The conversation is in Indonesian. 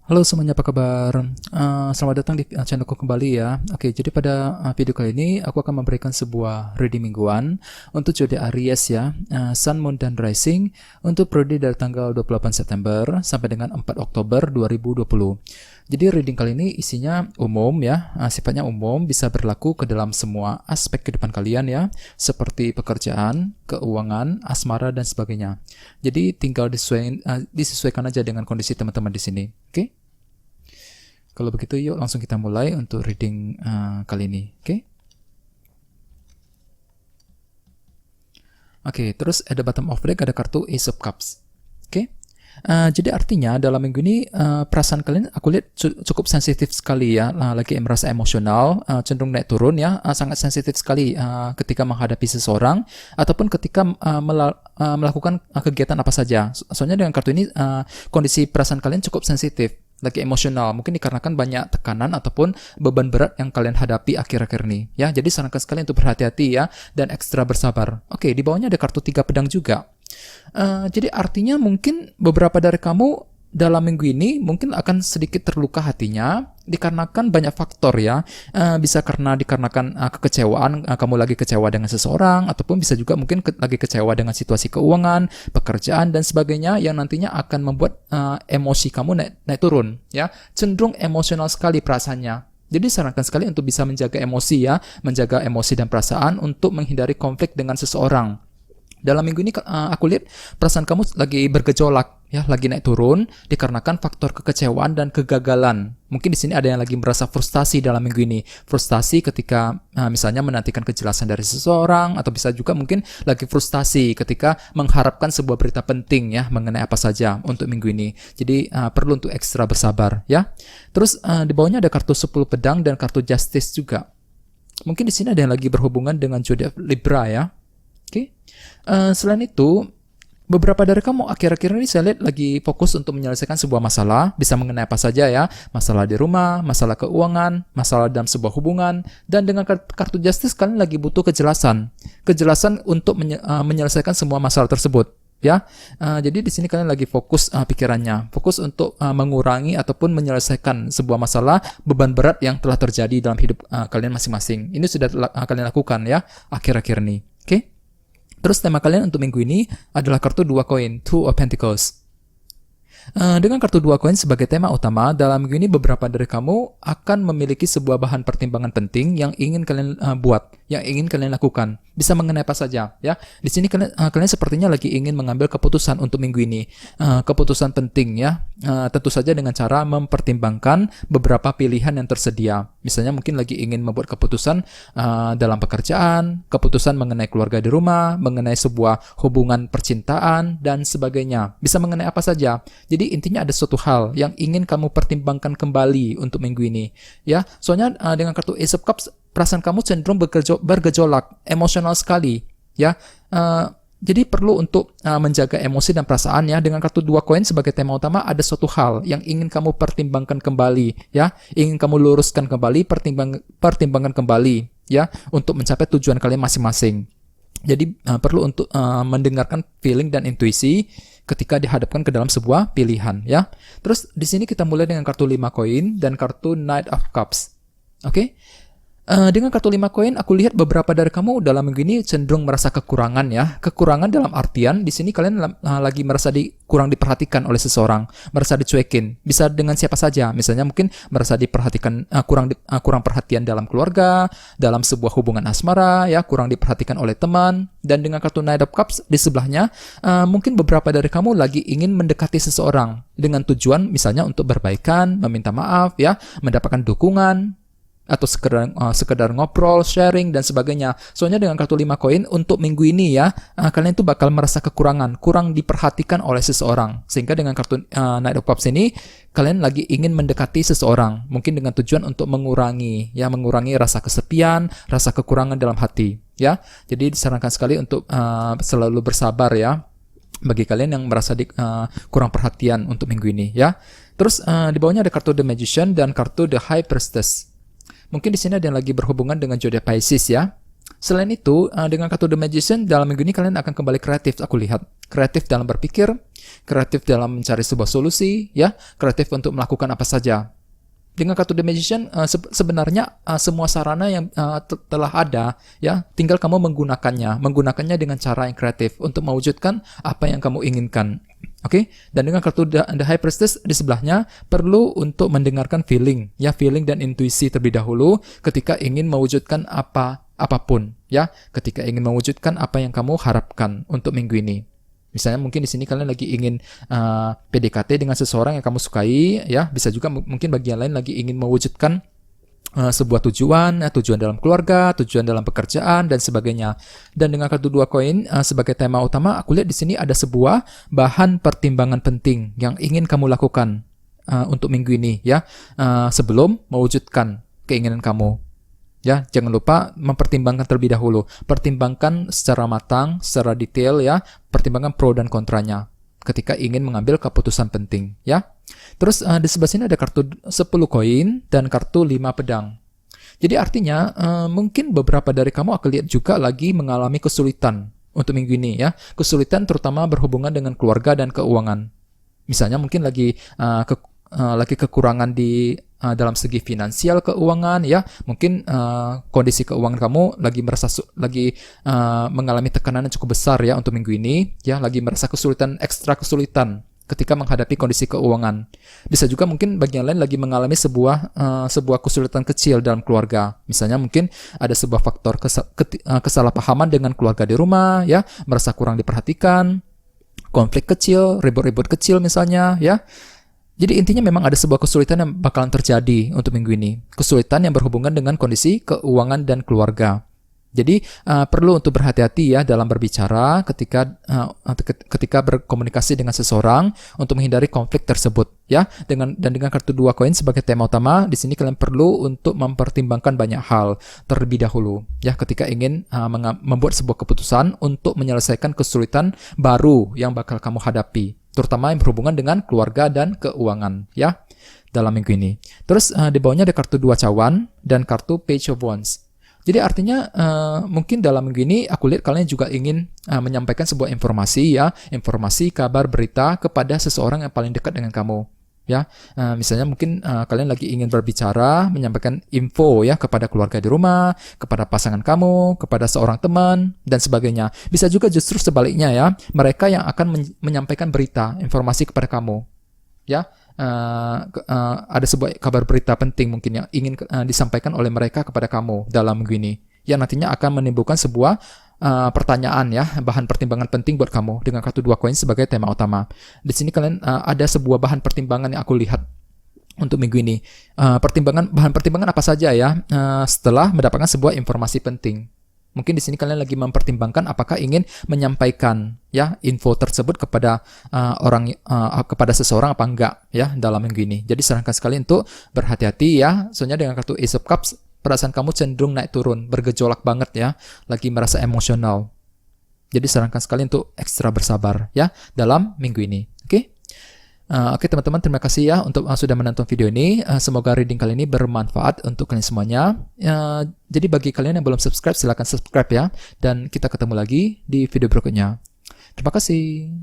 Halo semuanya, apa kabar? Selamat datang di channelku kembali ya. Oke, jadi pada video kali ini aku akan memberikan sebuah reading mingguan untuk zodiak Aries ya, Sun, Moon, dan Rising untuk periode dari tanggal 28 September sampai dengan 4 Oktober 2020. Jadi reading kali ini isinya umum ya, sifatnya umum, bisa berlaku ke dalam semua aspek kehidupan kalian ya, seperti pekerjaan, keuangan, asmara, dan sebagainya. Jadi tinggal disesuaikan aja dengan kondisi teman-teman di sini. Oke? Kalau begitu yuk langsung kita mulai untuk reading kali ini. Oke, terus ada bottom of deck ada kartu Ace of Cups. Jadi artinya dalam minggu ini perasaan kalian aku lihat cukup sensitif sekali ya, lagi merasa emosional, cenderung naik turun ya, sangat sensitif sekali ketika menghadapi seseorang ataupun ketika melakukan kegiatan apa saja. Soalnya dengan kartu ini kondisi perasaan kalian cukup sensitif, lagi emosional, mungkin dikarenakan banyak tekanan ataupun beban berat yang kalian hadapi akhir-akhir ini ya. Jadi sarankan sekali untuk berhati-hati ya dan ekstra bersabar. Oke, di bawahnya ada kartu 3 pedang juga. Jadi artinya mungkin beberapa dari kamu dalam minggu ini mungkin akan sedikit terluka hatinya dikarenakan banyak faktor ya. Bisa dikarenakan kekecewaan, kamu lagi kecewa dengan seseorang, ataupun bisa juga mungkin lagi kecewa dengan situasi keuangan, pekerjaan, dan sebagainya yang nantinya akan membuat emosi kamu naik turun ya, cenderung emosional sekali perasaannya. Jadi sarankan sekali untuk bisa menjaga emosi ya, menjaga emosi dan perasaan untuk menghindari konflik dengan seseorang. Dalam minggu ini aku lihat perasaan kamu lagi bergejolak ya, lagi naik turun dikarenakan faktor kekecewaan dan kegagalan. Mungkin di sini ada yang lagi merasa frustasi dalam minggu ini. Frustasi ketika misalnya menantikan kejelasan dari seseorang, atau bisa juga mungkin lagi frustasi ketika mengharapkan sebuah berita penting ya mengenai apa saja untuk minggu ini. Jadi perlu untuk ekstra bersabar ya. Terus di bawahnya ada kartu 10 pedang dan kartu justice juga. Mungkin di sini ada yang lagi berhubungan dengan zodiak Libra ya. Selain itu, beberapa dari kamu akhir-akhir ini saya lihat lagi fokus untuk menyelesaikan sebuah masalah, bisa mengenai apa saja ya, masalah di rumah, masalah keuangan, masalah dalam sebuah hubungan, dan dengan kartu justice kalian lagi butuh kejelasan untuk menyelesaikan semua masalah tersebut. Ya, jadi di sini kalian lagi fokus pikirannya, fokus untuk mengurangi ataupun menyelesaikan sebuah masalah, beban berat yang telah terjadi dalam hidup kalian masing-masing. Ini sudah kalian lakukan ya akhir-akhir ini. Oke? Terus tema kalian untuk minggu ini adalah kartu 2 koin, Two of Pentacles. Dengan kartu 2 koin sebagai tema utama, dalam minggu ini beberapa dari kamu akan memiliki sebuah bahan pertimbangan penting yang ingin kalian buat, yang ingin kalian lakukan. Bisa mengenai apa saja ya. Di sini kalian sepertinya lagi ingin mengambil keputusan untuk minggu ini. Keputusan penting ya. Tentu saja dengan cara mempertimbangkan beberapa pilihan yang tersedia. Misalnya mungkin lagi ingin membuat keputusan dalam pekerjaan, keputusan mengenai keluarga di rumah, mengenai sebuah hubungan percintaan, dan sebagainya. Bisa mengenai apa saja. Jadi intinya ada suatu hal yang ingin kamu pertimbangkan kembali untuk minggu ini. Ya, soalnya dengan kartu Ace of Cups, perasaan kamu cenderung bergejolak, emosional sekali. Ya, jadi perlu untuk menjaga emosi dan perasaan ya. Dengan kartu 2 koin sebagai tema utama, ada suatu hal yang ingin kamu pertimbangkan kembali ya, ingin kamu luruskan kembali, pertimbangkan kembali ya, untuk mencapai tujuan kalian masing-masing. Jadi perlu untuk mendengarkan feeling dan intuisi ketika dihadapkan ke dalam sebuah pilihan ya. Terus di sini kita mulai dengan kartu 5 koin dan kartu Knight of Cups. Oke? Dengan kartu 5 koin, aku lihat beberapa dari kamu dalam minggu ini cenderung merasa kekurangan ya. Kekurangan dalam artian di sini kalian lagi merasa kurang diperhatikan oleh seseorang, merasa dicuekin. Bisa dengan siapa saja. Misalnya mungkin merasa diperhatikan kurang perhatian dalam keluarga, dalam sebuah hubungan asmara ya, kurang diperhatikan oleh teman. Dan dengan kartu Knight of Cups di sebelahnya, mungkin beberapa dari kamu lagi ingin mendekati seseorang dengan tujuan misalnya untuk berbaikan, meminta maaf ya, mendapatkan dukungan, atau sekedar ngobrol, sharing, dan sebagainya. Soalnya dengan kartu 5 koin untuk minggu ini ya, kalian itu bakal merasa kekurangan, kurang diperhatikan oleh seseorang. Sehingga dengan kartu Knight of Cups ini, kalian lagi ingin mendekati seseorang, mungkin dengan tujuan untuk mengurangi rasa kesepian, rasa kekurangan dalam hati ya. Jadi disarankan sekali untuk selalu bersabar ya, bagi kalian yang merasa kurang perhatian untuk minggu ini ya. Terus di bawahnya ada kartu The Magician dan kartu The High Priestess. Mungkin di sini ada yang lagi berhubungan dengan zodiak Pisces ya. Selain itu, dengan kartu The Magician, dalam minggu ini kalian akan kembali kreatif, aku lihat. Kreatif dalam berpikir, kreatif dalam mencari sebuah solusi, ya, kreatif untuk melakukan apa saja. Dengan kartu The Magician sebenarnya semua sarana yang telah ada, ya, tinggal kamu menggunakannya dengan cara yang kreatif untuk mewujudkan apa yang kamu inginkan. Oke, dan dengan kartu The High Priestess di sebelahnya perlu untuk mendengarkan feeling, ya, feeling dan intuisi terlebih dahulu ketika ingin mewujudkan apapun, ya, ketika ingin mewujudkan apa yang kamu harapkan untuk minggu ini. Misalnya mungkin di sini kalian lagi ingin PDKT dengan seseorang yang kamu sukai, ya, bisa juga mungkin bagi yang lain lagi ingin mewujudkan sebuah tujuan dalam keluarga, tujuan dalam pekerjaan dan sebagainya. Dan dengan kartu 2 koin sebagai tema utama, aku lihat di sini ada sebuah bahan pertimbangan penting yang ingin kamu lakukan untuk minggu ini, ya, sebelum mewujudkan keinginan kamu. Ya, jangan lupa mempertimbangkan terlebih dahulu. Pertimbangkan secara matang, secara detail, ya. Pertimbangkan pro dan kontranya ketika ingin mengambil keputusan penting, ya. Terus di sebelah sini ada kartu 10 koin dan kartu 5 pedang. Jadi artinya mungkin beberapa dari kamu akan lihat juga lagi mengalami kesulitan untuk minggu ini, ya. Kesulitan terutama berhubungan dengan keluarga dan keuangan. Misalnya mungkin lagi kekurangan di dalam segi finansial keuangan, ya, mungkin kondisi keuangan kamu lagi mengalami tekanan yang cukup besar, ya, untuk minggu ini, ya, lagi merasa ekstra kesulitan ketika menghadapi kondisi keuangan. Bisa juga mungkin bagi yang lain lagi mengalami sebuah kesulitan kecil dalam keluarga. Misalnya mungkin ada sebuah faktor kesalahpahaman dengan keluarga di rumah, ya, merasa kurang diperhatikan, konflik kecil, ribut-ribut kecil misalnya, ya. Jadi intinya memang ada sebuah kesulitan yang bakalan terjadi untuk minggu ini. Kesulitan yang berhubungan dengan kondisi keuangan dan keluarga. Jadi perlu untuk berhati-hati, ya, dalam berbicara ketika berkomunikasi dengan seseorang untuk menghindari konflik tersebut, ya. Dengan kartu 2 koin sebagai tema utama, di sini kalian perlu untuk mempertimbangkan banyak hal terlebih dahulu, ya, ketika ingin membuat sebuah keputusan untuk menyelesaikan kesulitan baru yang bakal kamu hadapi, terutama yang berhubungan dengan keluarga dan keuangan, ya, dalam minggu ini. Terus di bawahnya ada kartu 2 cawan dan kartu Page of Wands. Jadi artinya mungkin dalam minggu ini aku lihat kalian juga ingin menyampaikan sebuah informasi, ya, informasi, kabar, berita kepada seseorang yang paling dekat dengan kamu, ya. Misalnya mungkin kalian lagi ingin berbicara, menyampaikan info, ya, kepada keluarga di rumah, kepada pasangan kamu, kepada seorang teman dan sebagainya. Bisa juga justru sebaliknya, ya, mereka yang akan menyampaikan berita, informasi kepada kamu, ya. Ada sebuah kabar berita penting mungkin yang ingin disampaikan oleh mereka kepada kamu dalam minggu ini, yang nantinya akan menimbulkan sebuah pertanyaan, ya, bahan pertimbangan penting buat kamu dengan kartu 2 koin sebagai tema utama. Di sini kalian ada sebuah bahan pertimbangan yang aku lihat untuk minggu ini. Bahan pertimbangan apa saja, ya, setelah mendapatkan sebuah informasi penting. Mungkin di sini kalian lagi mempertimbangkan apakah ingin menyampaikan, ya, info tersebut kepada kepada seseorang apa enggak, ya, dalam minggu ini. Jadi sarankan sekali untuk berhati-hati, ya. Soalnya dengan kartu Ace of Cups perasaan kamu cenderung naik turun, bergejolak banget, ya, lagi merasa emosional. Jadi sarankan sekali untuk ekstra bersabar, ya, dalam minggu ini. Oke? Oke teman-teman, terima kasih, ya, untuk sudah menonton video ini. Semoga reading kali ini bermanfaat untuk kalian semuanya. Jadi bagi kalian yang belum subscribe, silakan subscribe, ya. Dan kita ketemu lagi di video berikutnya. Terima kasih.